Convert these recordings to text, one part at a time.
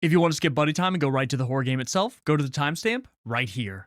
If you want to skip buddy time and go right to the horror game itself, go to the timestamp right here.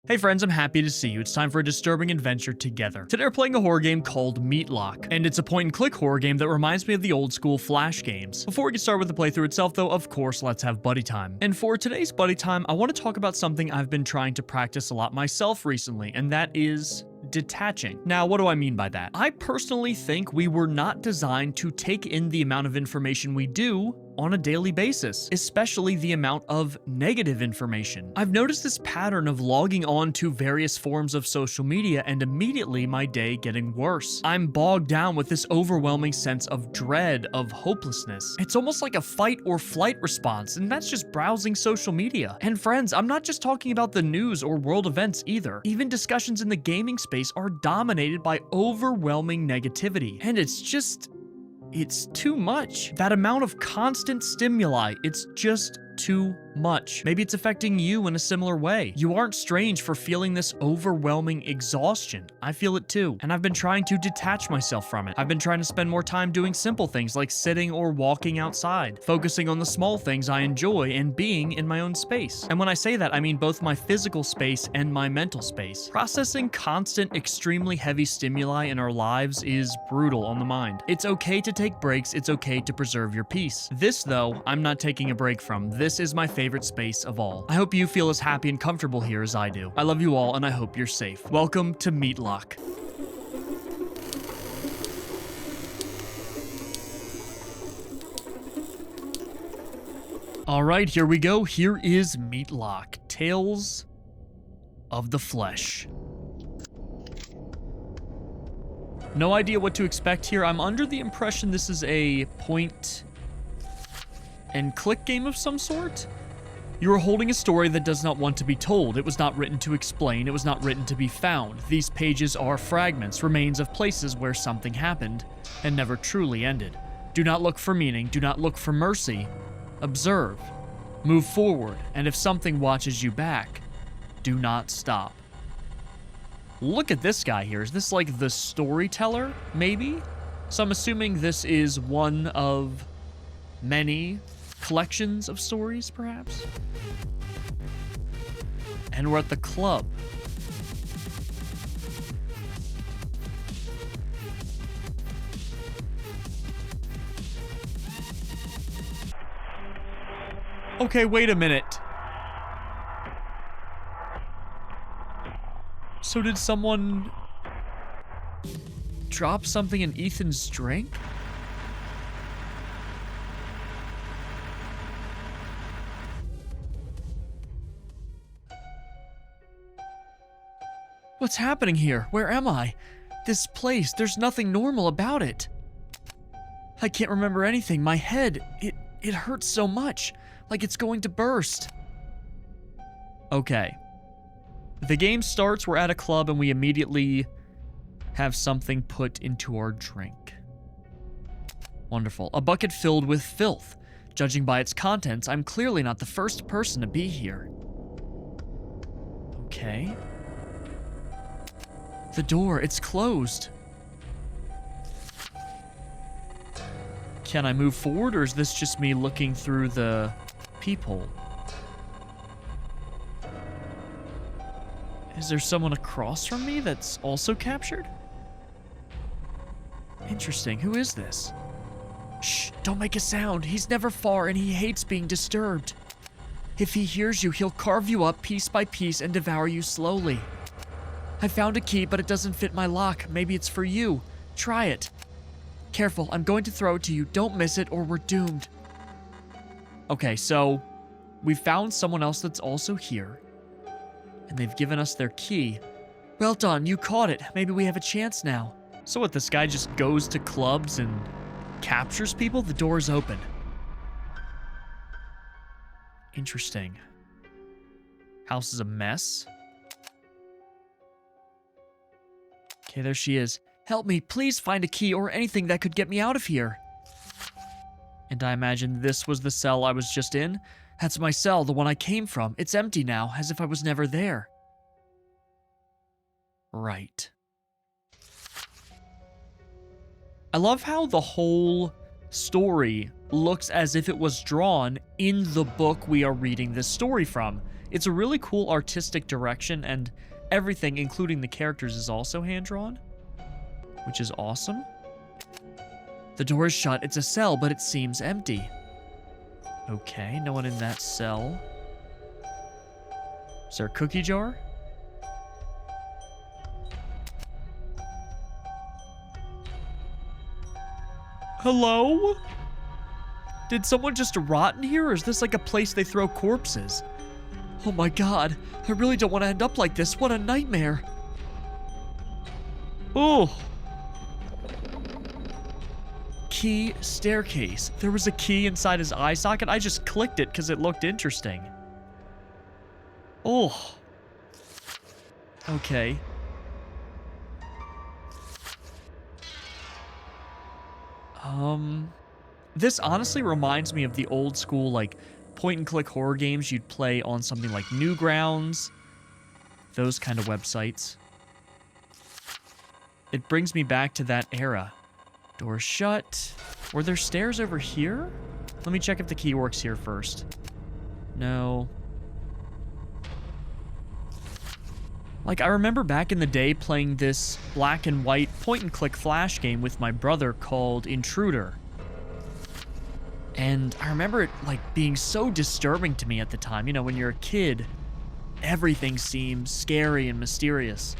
Hey friends, I'm happy to see you. It's time for a disturbing adventure together. Today we're playing a horror game called Meatlock, and it's a point-and-click horror game that reminds me of the old-school Flash games. Before we get started with the playthrough itself though, of course, let's have buddy time. And for today's buddy time, I want to talk about something I've been trying to practice a lot myself recently, and that is detaching. Now, what do I mean by that? I personally think we were not designed to take in the amount of information we do on a daily basis, especially the amount of negative information. I've noticed this pattern of logging on to various forms of social media and immediately my day getting worse. I'm bogged down with this overwhelming sense of dread, of hopelessness. It's almost like a fight or flight response, and that's just browsing social media. And friends, I'm not just talking about the news or world events either. Even discussions in the gaming space are dominated by overwhelming negativity. And it's too much. That amount of constant stimuli, it's just too much. Maybe it's affecting you in a similar way. You aren't strange for feeling this overwhelming exhaustion. I feel it too, and I've been trying to detach myself from it. I've been trying to spend more time doing simple things like sitting or walking outside, focusing on the small things I enjoy and being in my own space. And when I say that, I mean both my physical space and my mental space. Processing constant, extremely heavy stimuli in our lives is brutal on the mind. It's okay to take breaks, it's okay to preserve your peace. This though, I'm not taking a break from. This is my favorite space of all. I hope you feel as happy and comfortable here as I do. I love you all, and I hope you're safe. Welcome to Meatlock. Alright, here we go. Here is Meatlock. Tales of the Flesh. No idea what to expect here. I'm under the impression this is a point and click game of some sort? You are holding a story that does not want to be told. It was not written to explain. It was not written to be found. These pages are fragments, remains of places where something happened and never truly ended. Do not look for meaning. Do not look for mercy. Observe. Move forward. And if something watches you back, do not stop. Look at this guy here. Is this like the storyteller, maybe? So I'm assuming this is one of many collections of stories, perhaps? And we're at the club. Okay, wait a minute. So did someone drop something in Ethan's drink? What's happening here? Where am I? This place, there's nothing normal about it. I can't remember anything. My head, it hurts so much, like it's going to burst. Okay. The game starts, we're at a club, and we immediately have something put into our drink. Wonderful. A bucket filled with filth. Judging by its contents, I'm clearly not the first person to be here. Okay. The door, it's closed. Can I move forward, or is this just me looking through the peephole? Is there someone across from me that's also captured? Interesting. Who is this? Shh, don't make a sound. He's never far and he hates being disturbed. If he hears you, he'll carve you up piece by piece and devour you slowly. I found a key, but it doesn't fit my lock. Maybe it's for you. Try it. Careful, I'm going to throw it to you. Don't miss it or we're doomed. Okay, so we found someone else that's also here. And they've given us their key. Well done, you caught it. Maybe we have a chance now. So what, this guy just goes to clubs and captures people? The door's open. Interesting. House is a mess. Okay, there she is. Help me, please find a key or anything that could get me out of here. And I imagine this was the cell I was just in. That's my cell, the one I came from. It's empty now, as if I was never there. Right. I love how the whole story looks as if it was drawn in the book we are reading this story from. It's a really cool artistic direction, and everything, including the characters, is also hand-drawn, which is awesome. The door is shut. It's a cell, but it seems empty. Okay, no one in that cell. Is there a cookie jar? Hello? Did someone just rot in here, or is this like a place they throw corpses? Oh my god, I really don't want to end up like this. What a nightmare. Oh. Key staircase. There was a key inside his eye socket. I just clicked it because it looked interesting. Oh. Okay. This honestly reminds me of the old school, like, point-and-click horror games you'd play on something like Newgrounds. Those kind of websites. It brings me back to that era. Door shut. Were there stairs over here? Let me check if the key works here first. No. Like, I remember back in the day playing this black and white point-and-click flash game with my brother called Intruder. And I remember it, like, being so disturbing to me at the time. You know, when you're a kid, everything seems scary and mysterious.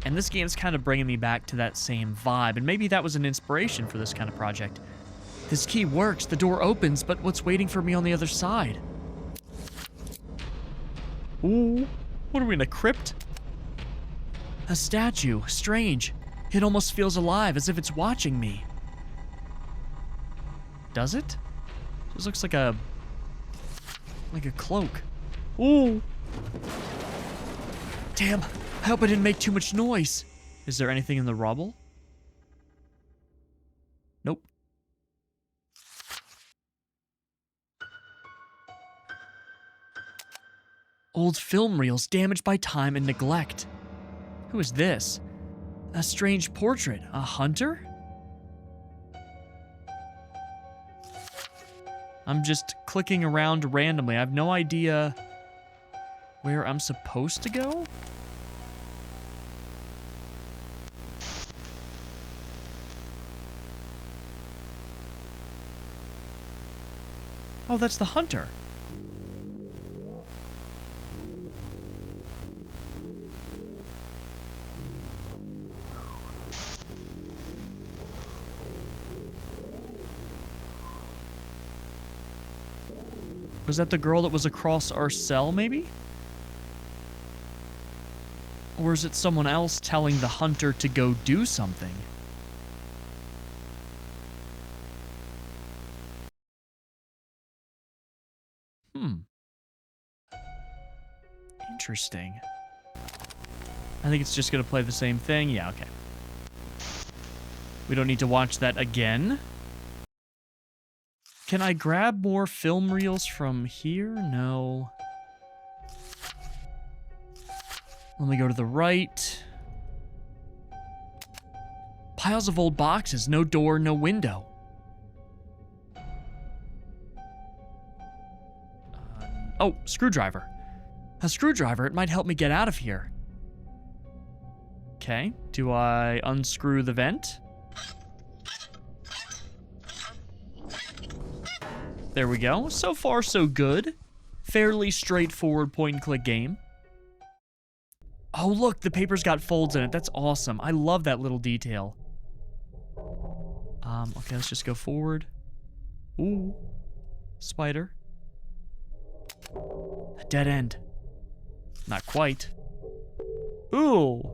And this game's kind of bringing me back to that same vibe. And maybe that was an inspiration for this kind of project. This key works. The door opens, but what's waiting for me on the other side? Ooh, what are we in, a crypt? A statue. Strange. It almost feels alive, as if it's watching me. Does it? This looks like a cloak. Ooh. Damn, I hope I didn't make too much noise. Is there anything in the rubble? Nope. Old film reels damaged by time and neglect. Who is this? A strange portrait. A hunter? I'm just clicking around randomly. I have no idea where I'm supposed to go. Oh, that's the hunter. Was that the girl that was across our cell, maybe? Or is it someone else telling the hunter to go do something? Interesting. I think it's just gonna play the same thing. Yeah, okay. We don't need to watch that again. Can I grab more film reels from here? No. Let me go to the right. Piles of old boxes. No door, no window. Oh, screwdriver. A screwdriver. It might help me get out of here. Okay. Do I unscrew the vent? There we go. So far, so good. Fairly straightforward point-and-click game. Oh, look, the paper's got folds in it. That's awesome. I love that little detail. Okay, let's just go forward. Ooh. Spider. A dead end. Not quite. Ooh.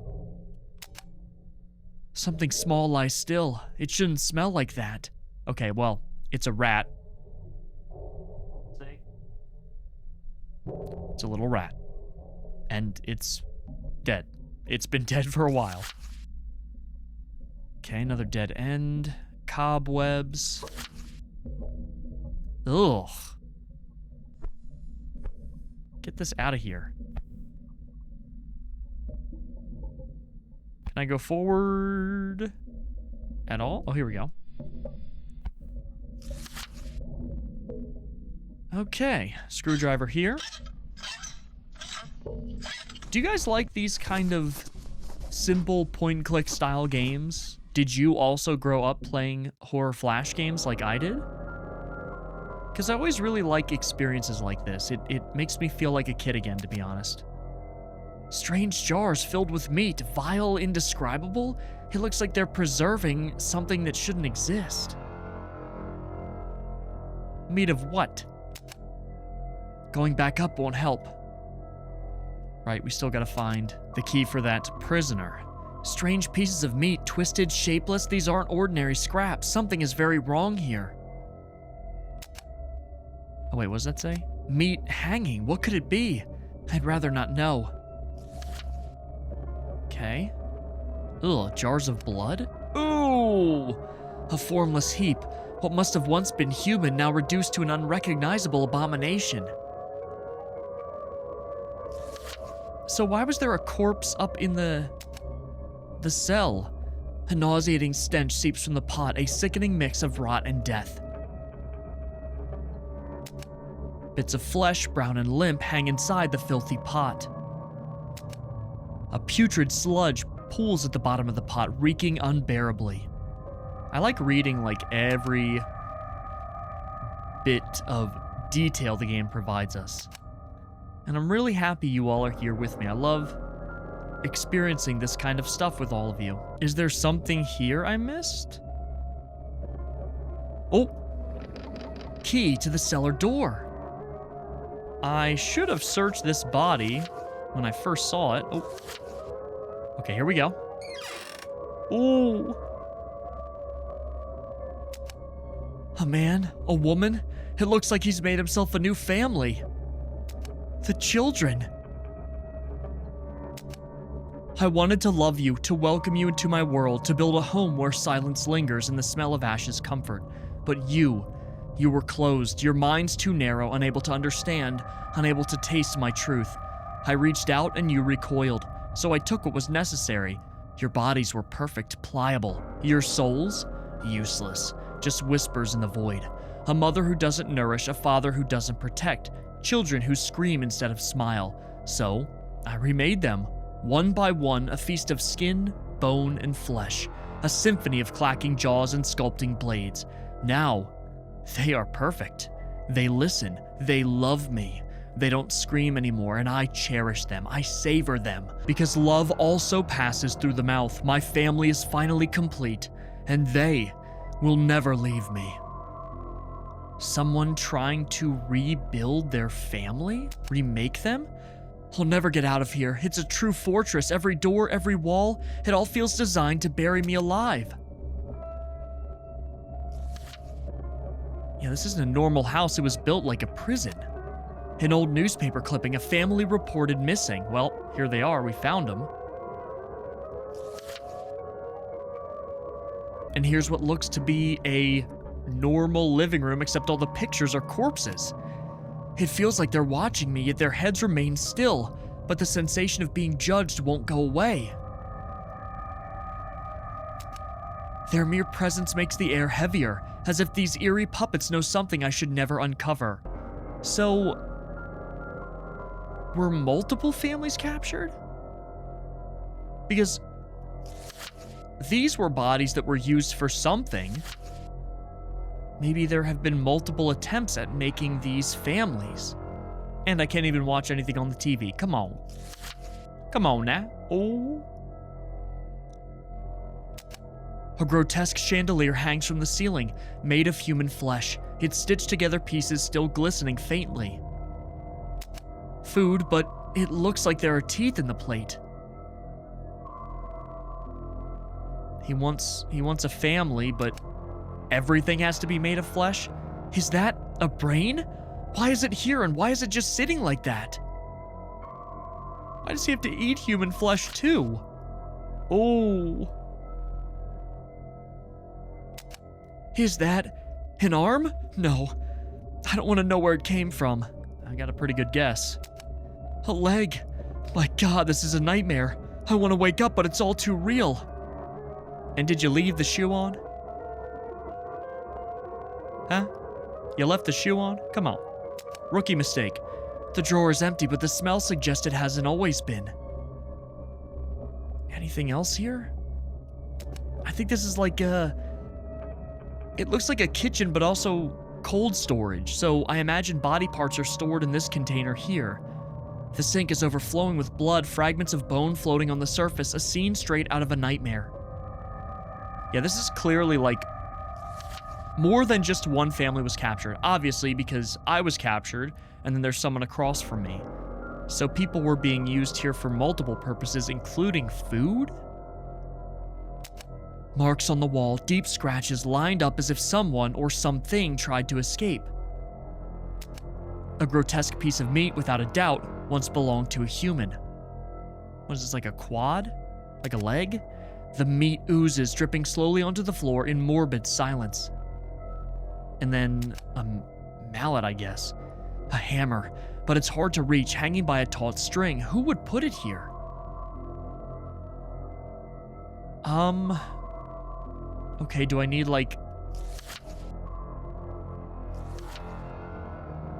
Something small lies still. It shouldn't smell like that. Okay, well, it's a rat. It's a little rat. And it's dead. It's been dead for a while. Okay, another dead end. Cobwebs. Ugh. Get this out of here. Can I go forward at all? Oh, here we go. Okay, screwdriver here. Do you guys like these kind of simple point-and-click style games? Did you also grow up playing horror flash games like I did? Because I always really like experiences like this. It makes me feel like a kid again, to be honest. Strange jars filled with meat, vile, indescribable. It looks like they're preserving something that shouldn't exist. Meat of what? Going back up won't help. Right, we still gotta find the key for that prisoner. Strange pieces of meat, twisted, shapeless. These aren't ordinary scraps. Something is very wrong here. Oh wait, what does that say? Meat hanging. What could it be? I'd rather not know. Okay. Ugh, jars of blood? Ooh! A formless heap. What must have once been human, now reduced to an unrecognizable abomination. So why was there a corpse up in the cell? A nauseating stench seeps from the pot, a sickening mix of rot and death. Bits of flesh, brown and limp, hang inside the filthy pot. A putrid sludge pools at the bottom of the pot, reeking unbearably. I like reading like every bit of detail the game provides us. And I'm really happy you all are here with me. I love experiencing this kind of stuff with all of you. Is there something here I missed? Oh! Key to the cellar door. I should have searched this body when I first saw it. Oh. Okay, here we go. Ooh. A man, a woman. It looks like he's made himself a new family. The children. I wanted to love you, to welcome you into my world, to build a home where silence lingers and the smell of ashes comfort. But you were closed, your mind's too narrow, unable to understand, unable to taste my truth. I reached out and you recoiled, so I took what was necessary. Your bodies were perfect, pliable. Your souls? Useless. Just whispers in the void. A mother who doesn't nourish, a father who doesn't protect. Children who scream instead of smile. So, I remade them. One by one, a feast of skin, bone, and flesh. A symphony of clacking jaws and sculpting blades. Now, they are perfect. They listen. They love me. They don't scream anymore, and I cherish them. I savor them. Because love also passes through the mouth. My family is finally complete, and they will never leave me. Someone trying to rebuild their family? Remake them? I'll never get out of here. It's a true fortress. Every door, every wall, it all feels designed to bury me alive. Yeah, this isn't a normal house. It was built like a prison. An old newspaper clipping, a family reported missing. Well, here they are. We found them. And here's what looks to be a normal living room, except all the pictures are corpses. It feels like they're watching me, yet their heads remain still, but the sensation of being judged won't go away. Their mere presence makes the air heavier, as if these eerie puppets know something I should never uncover. So, were multiple families captured? Because these were bodies that were used for something. Maybe there have been multiple attempts at making these families. And I can't even watch anything on the TV. Come on. Come on now. Oh. A grotesque chandelier hangs from the ceiling, made of human flesh, its stitched together pieces still glistening faintly. Food, but it looks like there are teeth in the plate. He wants a family, but everything has to be made of flesh? Is that a brain? Why is it here, and why is it just sitting like that? Why does he have to eat human flesh too? Oh. Is that an arm? No. I don't want to know where it came from. I got a pretty good guess. A leg. My God, this is a nightmare. I want to wake up, but it's all too real. And did you leave the shoe on? Huh? You left the shoe on? Come on. Rookie mistake. The drawer is empty, but the smell suggests it hasn't always been. Anything else here? I think this is like a... It looks like a kitchen, but also cold storage. So I imagine body parts are stored in this container here. The sink is overflowing with blood, fragments of bone floating on the surface, a scene straight out of a nightmare. Yeah, this is clearly like more than just one family was captured. Obviously, because I was captured, and then there's someone across from me. So people were being used here for multiple purposes, including food? Marks on the wall, deep scratches lined up as if someone or something tried to escape. A grotesque piece of meat, without a doubt, once belonged to a human. What is this, like a quad? Like a leg? The meat oozes, dripping slowly onto the floor in morbid silence. And then a mallet, I guess. A hammer, but it's hard to reach, hanging by a taut string. Who would put it here? Okay, do I need like...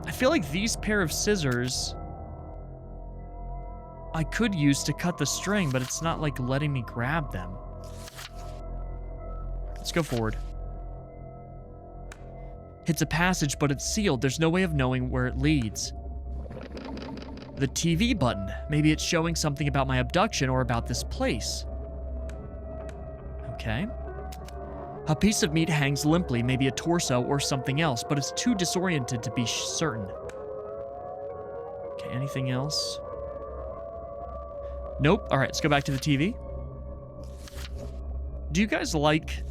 I feel like these pair of scissors I could use to cut the string, but it's not like letting me grab them. Let's go forward. It's a passage, but it's sealed. There's no way of knowing where it leads. The TV button. Maybe it's showing something about my abduction or about this place. Okay. A piece of meat hangs limply, maybe a torso or something else, but it's too disoriented to be certain. Okay, anything else? Nope. All right, let's go back to the TV. Do you guys like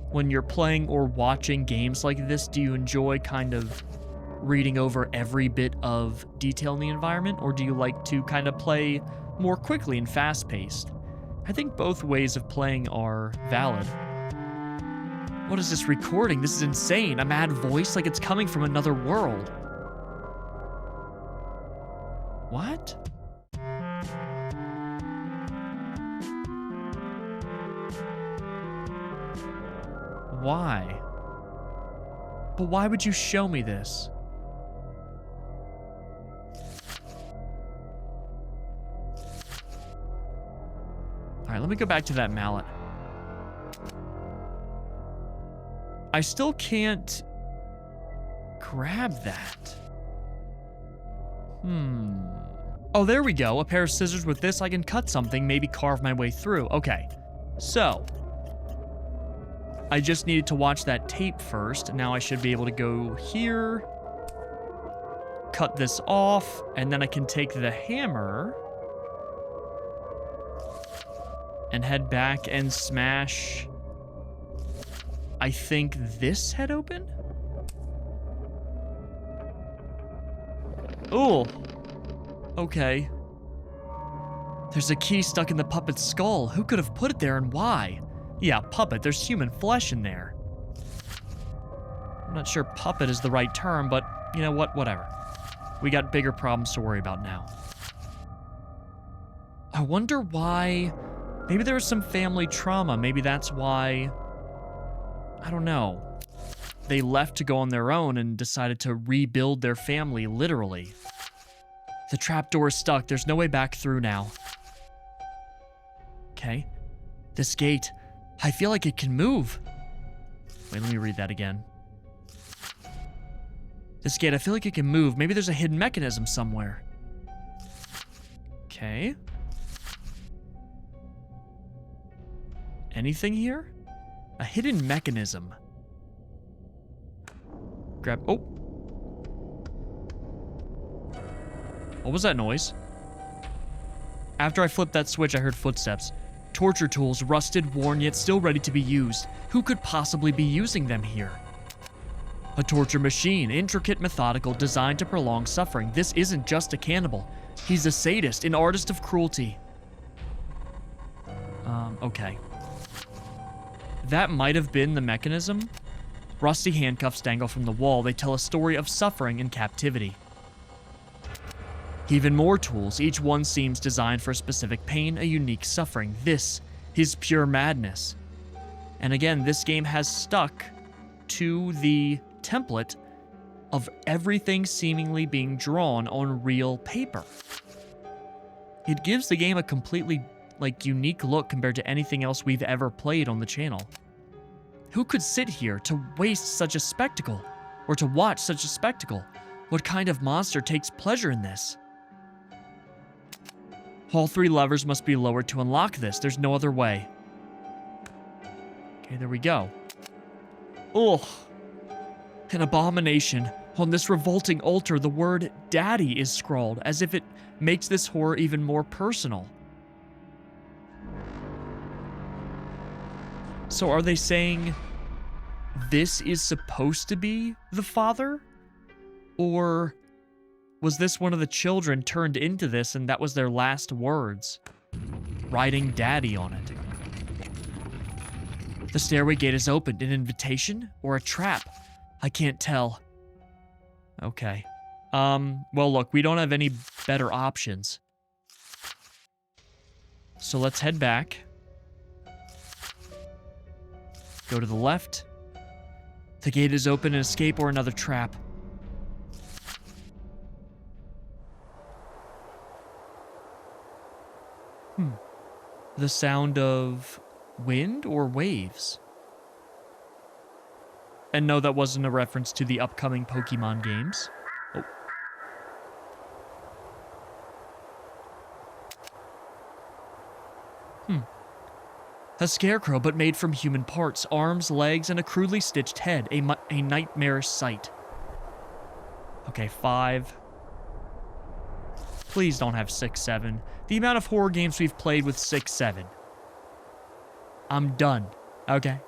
when you're playing or watching games like this? Do you enjoy kind of reading over every bit of detail in the environment, or do you like to kind of play more quickly and fast-paced? I think both ways of playing are valid. What is this recording? This is insane. A mad voice, like it's coming from another world. What? Why? But why would you show me this? Alright, let me go back to that mallet. I still can't grab that. Oh, there we go. A pair of scissors. With this, I can cut something, maybe carve my way through. Okay, so I just needed to watch that tape first. Now I should be able to go here, cut this off, and then I can take the hammer and head back and smash, I think, this head open? Oh, okay. There's a key stuck in the puppet's skull. Who could have put it there and why? Yeah, puppet, there's human flesh in there. I'm not sure puppet is the right term, but you know what, whatever. We got bigger problems to worry about now. I wonder why. Maybe there was some family trauma. Maybe that's why, I don't know, they left to go on their own and decided to rebuild their family, literally. The trapdoor is stuck. There's no way back through now. Okay. This gate, I feel like it can move. Wait, let me read that again. This gate, I feel like it can move. Maybe there's a hidden mechanism somewhere. Okay. Anything here? A hidden mechanism. Grab... Oh. What was that noise? After I flipped that switch, I heard footsteps. Torture tools, rusted, worn, yet still ready to be used. Who could possibly be using them here? A torture machine, intricate, methodical, designed to prolong suffering. This isn't just a cannibal. He's a sadist, an artist of cruelty. Okay. That might have been the mechanism. Rusty handcuffs dangle from the wall. They tell a story of suffering and captivity. Even more tools. Each one seems designed for a specific pain, a unique suffering. This is pure madness. And again, this game has stuck to the template of everything seemingly being drawn on real paper. It gives the game a completely, unique look compared to anything else we've ever played on the channel. Who could sit here to waste such a spectacle? Or to watch such a spectacle? What kind of monster takes pleasure in this? All 3 levers must be lowered to unlock this. There's no other way. Okay, there we go. Ugh. An abomination. On this revolting altar, the word Daddy is scrawled, as if it makes this horror even more personal. So are they saying this is supposed to be the father? Or was this one of the children turned into this and that was their last words? Writing Daddy on it. The stairway gate is opened. An invitation or a trap? I can't tell. Okay. Well, look, we don't have any better options. So let's head back. Go to the left. The gate is open. An escape or another trap. The sound of wind or waves? And no, that wasn't a reference to the upcoming Pokemon games. Oh. A scarecrow, but made from human parts, arms, legs, and a crudely stitched head. A nightmarish sight. Okay, 5. Please don't have 6, 7. The amount of horror games we've played with 6, 7. I'm done. Okay.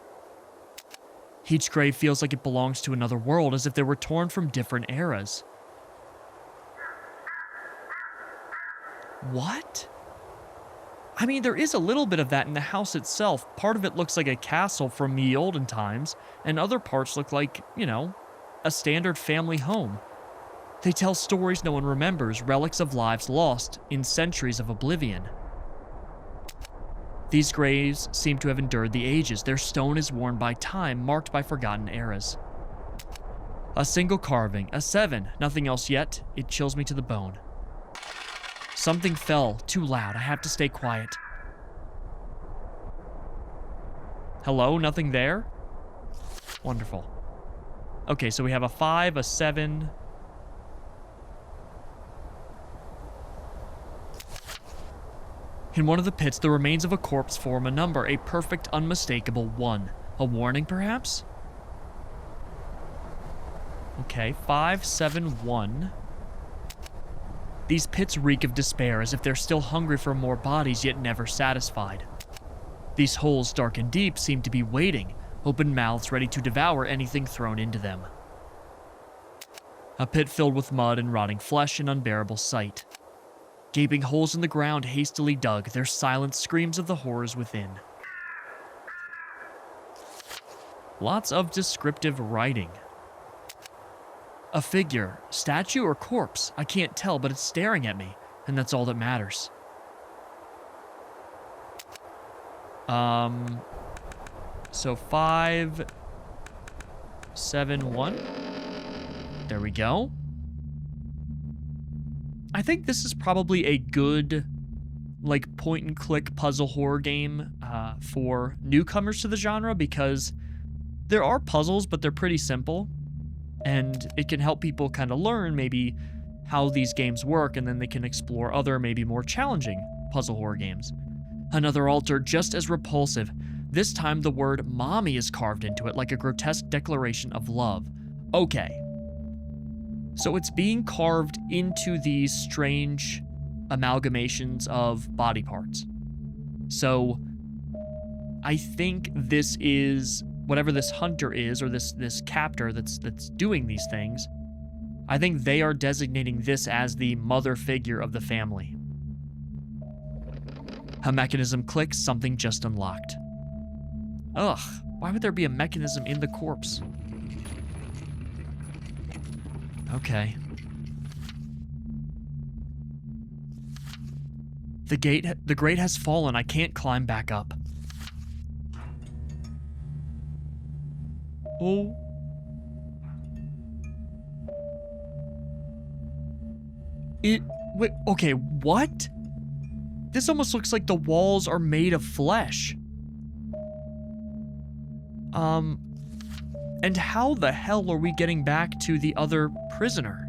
Each grave feels like it belongs to another world, as if they were torn from different eras. What? I mean, there is a little bit of that in the house itself. Part of it looks like a castle from the olden times, and other parts look like, a standard family home. They tell stories no one remembers, relics of lives lost in centuries of oblivion. These graves seem to have endured the ages. Their stone is worn by time, marked by forgotten eras. A single carving, a 7, nothing else yet. It chills me to the bone. Something fell, too loud. I have to stay quiet. Hello, nothing there? Wonderful. Okay, so we have a 5, a 7. In one of the pits, the remains of a corpse form a number, a perfect, unmistakable 1. A warning, perhaps? Okay, 5, 7, 1. These pits reek of despair, as if they're still hungry for more bodies, yet never satisfied. These holes, dark and deep, seem to be waiting, open mouths ready to devour anything thrown into them. A pit filled with mud and rotting flesh, an unbearable sight. Gaping holes in the ground hastily dug, their silent screams of the horrors within. Lots of descriptive writing. A figure, statue or corpse, I can't tell, but it's staring at me, and that's all that matters. So 5, 7, 1. There we go. I think this is probably a good, point-and-click puzzle horror game for newcomers to the genre, because there are puzzles, but they're pretty simple, and it can help people kind of learn maybe how these games work, and then they can explore other, maybe more challenging puzzle horror games. Another altar just as repulsive. This time the word mommy is carved into it like a grotesque declaration of love. Okay. So it's being carved into these strange amalgamations of body parts. So I think this is whatever this hunter is, or this captor that's doing these things. I think they are designating this as the mother figure of the family. A mechanism clicks, something just unlocked. Ugh, why would there be a mechanism in the corpse? Okay. The grate has fallen. I can't climb back up. Oh. Wait, okay, what? This almost looks like the walls are made of flesh. And how the hell are we getting back to the other prisoner?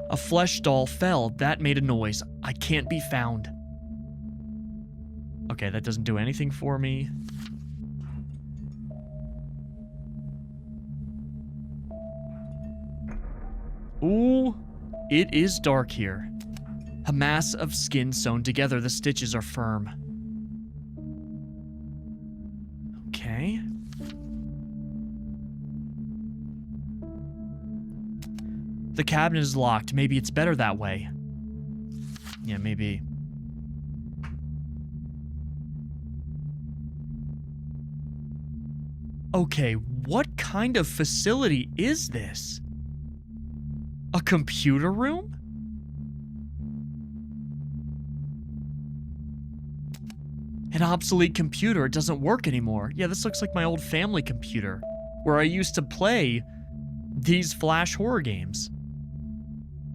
A flesh doll fell. That made a noise. I can't be found. Okay, that doesn't do anything for me. Ooh, it is dark here. A mass of skin sewn together. The stitches are firm. Okay. The cabinet is locked. Maybe it's better that way. Yeah, maybe. Okay, what kind of facility is this? A computer room? An obsolete computer. It doesn't work anymore. Yeah, this looks like my old family computer, where I used to play these Flash horror games.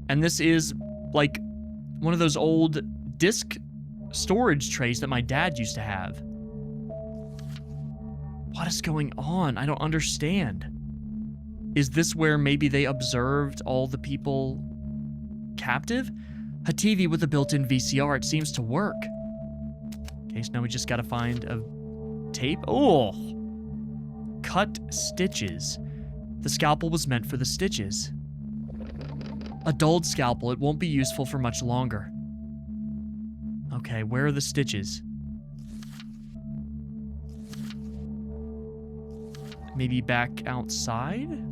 And this is like one of those old disk storage trays that my dad used to have. What is going on? I don't understand. Is this where maybe they observed all the people captive? A TV with a built-in VCR. It seems to work. Okay, so now we just gotta find a tape. Oh! Cut stitches. The scalpel was meant for the stitches. A dulled scalpel. It won't be useful for much longer. Okay, where are the stitches? Maybe back outside?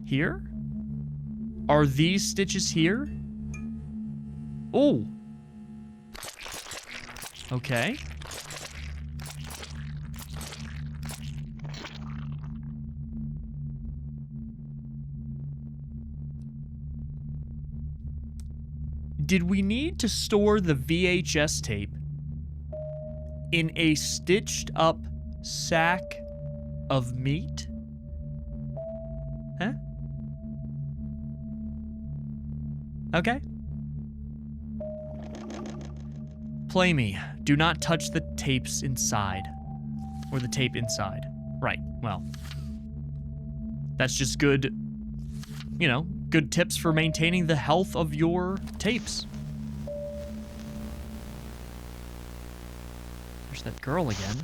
Here? Are these stitches here? Oh! Okay. Did we need to store the VHS tape in a stitched up sack of meat? Huh? Okay. Play me. Do not touch the tapes inside. Or the tape inside. Right, well. That's just good, you know, good tips for maintaining the health of your tapes. There's that girl again.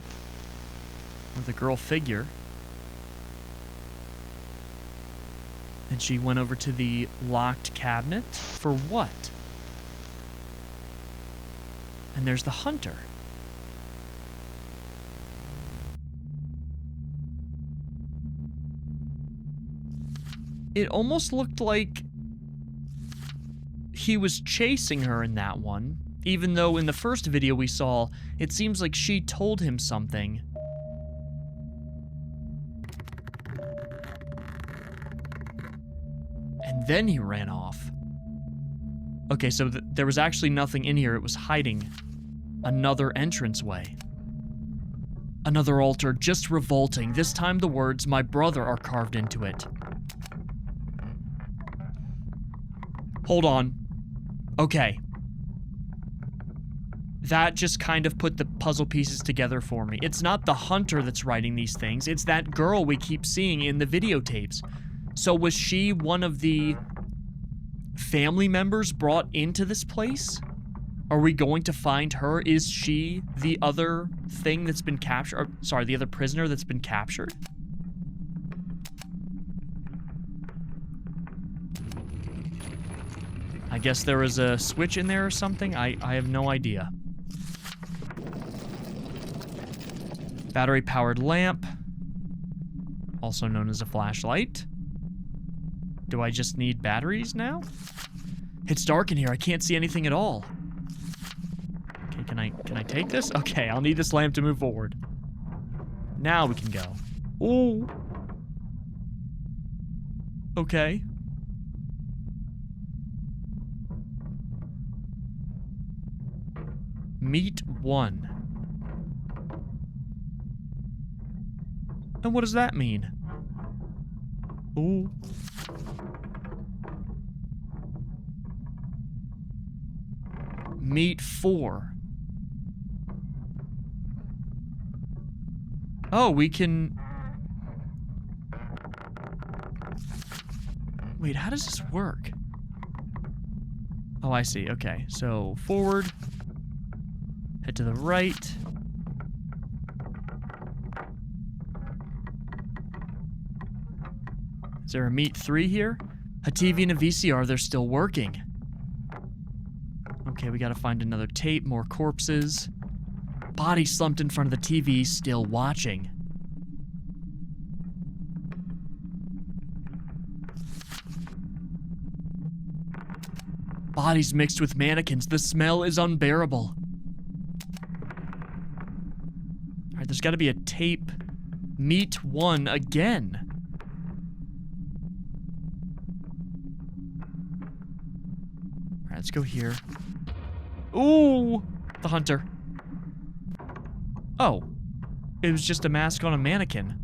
Or the girl figure. And she went over to the locked cabinet. For what? And there's the hunter. It almost looked like he was chasing her in that one, even though in the first video we saw, it seems like she told him something. And then he ran off. Okay, so there was actually nothing in here. It was hiding. Another entranceway. Another altar, just revolting. This time the words, "My brother," are carved into it. Hold on. Okay. That just kind of put the puzzle pieces together for me. It's not the hunter that's writing these things. It's that girl we keep seeing in the videotapes. So was she one of the family members brought into this place? Are we going to find her? Is she the other thing that's been captured? Or, sorry, the other prisoner that's been captured? I guess there was a switch in there or something? I have no idea. Battery-powered lamp. Also known as a flashlight. Do I just need batteries now? It's dark in here. I can't see anything at all. Okay, can I take this? Okay, I'll need this lamp to move forward. Now we can go. Ooh. Okay. Meet 1. And what does that mean? Ooh. Meat 4. Oh, we can... Wait, how does this work? Oh, I see. Okay, so forward. Head to the right. Is there a meat 3 here? A TV and a VCR, they're still working. Okay, we gotta find another tape, more corpses. Body slumped in front of the TV, still watching. Bodies mixed with mannequins, the smell is unbearable. Alright, there's gotta be a tape. Meat 1 again. Alright, let's go here. Ooh! The hunter. Oh. It was just a mask on a mannequin.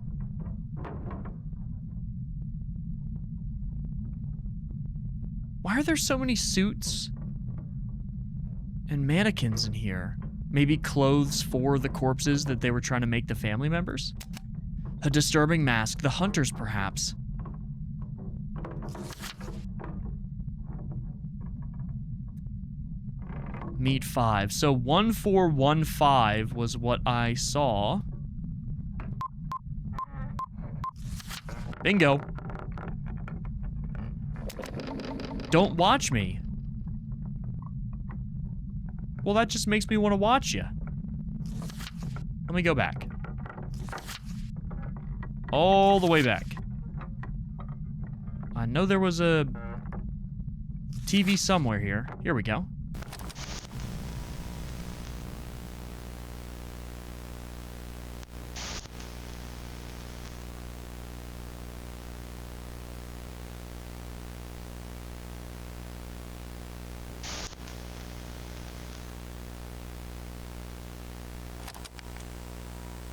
Why are there so many suits and mannequins in here? Maybe clothes for the corpses that they were trying to make the family members? A disturbing mask, the hunters perhaps. Meat 5. So 1415 was what I saw. Bingo. Don't watch me. Well, that just makes me want to watch you. Let me go back. All the way back. I know there was a TV somewhere here. Here we go.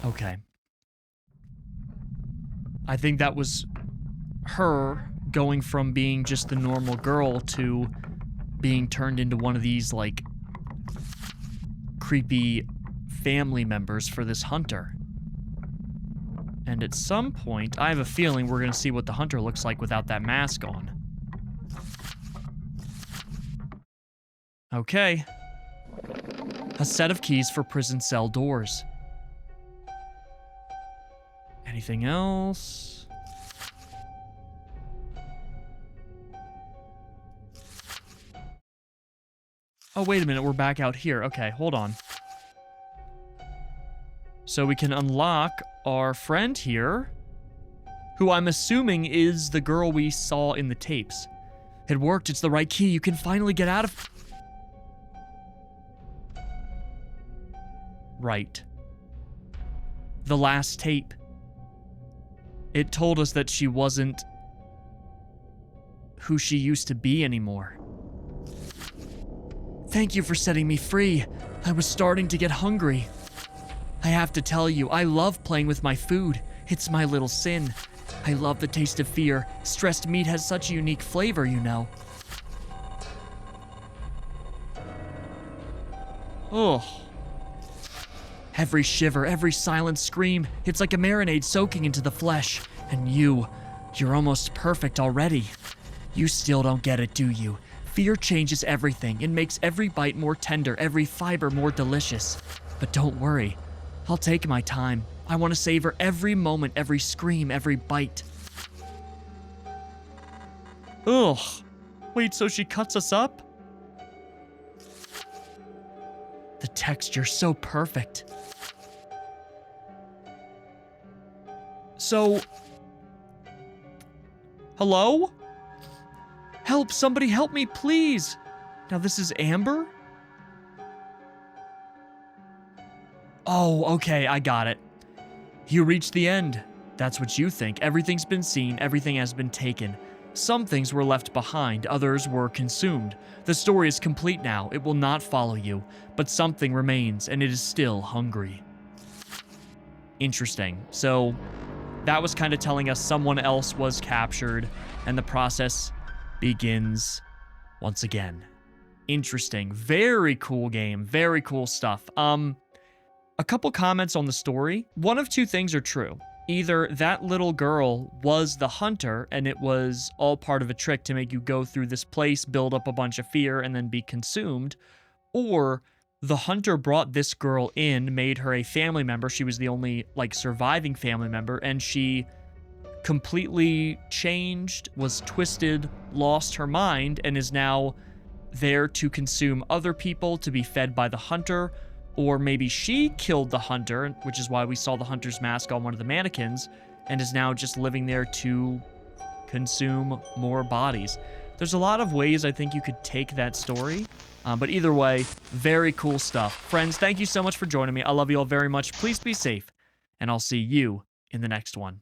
Okay. I think that was her going from being just the normal girl to being turned into one of these, like, creepy family members for this hunter. And at some point, I have a feeling we're gonna see what the hunter looks like without that mask on. Okay. A set of keys for prison cell doors. Anything else? Oh, wait a minute, we're back out here. Okay, hold on. So we can unlock our friend here, who I'm assuming is the girl we saw in the tapes. It worked, it's the right key. You can finally get out of... Right. The last tape. It told us that she wasn't who she used to be anymore. Thank you for setting me free. I was starting to get hungry. I have to tell you, I love playing with my food. It's my little sin. I love the taste of fear. Stressed meat has such a unique flavor, you know. Ugh. Every shiver, every silent scream, it's like a marinade soaking into the flesh. And you're almost perfect already. You still don't get it, do you? Fear changes everything. It makes every bite more tender, every fiber more delicious. But don't worry, I'll take my time. I want to savor every moment, every scream, every bite. Ugh. Wait, so she cuts us up? The texture so perfect. So... Hello? Help, somebody help me, please. Now this is Amber? Oh, okay, I got it. You reached the end. That's what you think. Everything's been seen, everything has been taken. Some things were left behind, others were consumed. The story is complete now, it will not follow you, but something remains, and it is still hungry. Interesting. So, that was kind of telling us someone else was captured, and the process begins once again. Interesting. Very cool game. Very cool stuff. A couple comments on the story. One of two things are true. Either that little girl was the hunter and it was all part of a trick to make you go through this place, build up a bunch of fear, and then be consumed, or the hunter brought this girl in, made her a family member. She was the only, like, surviving family member, and she completely changed, was twisted, lost her mind, and is now there to consume other people, to be fed by the hunter. Or maybe she killed the hunter, which is why we saw the hunter's mask on one of the mannequins, and is now just living there to consume more bodies. There's a lot of ways I think you could take that story, but either way, very cool stuff. Friends, thank you so much for joining me. I love you all very much. Please be safe, and I'll see you in the next one.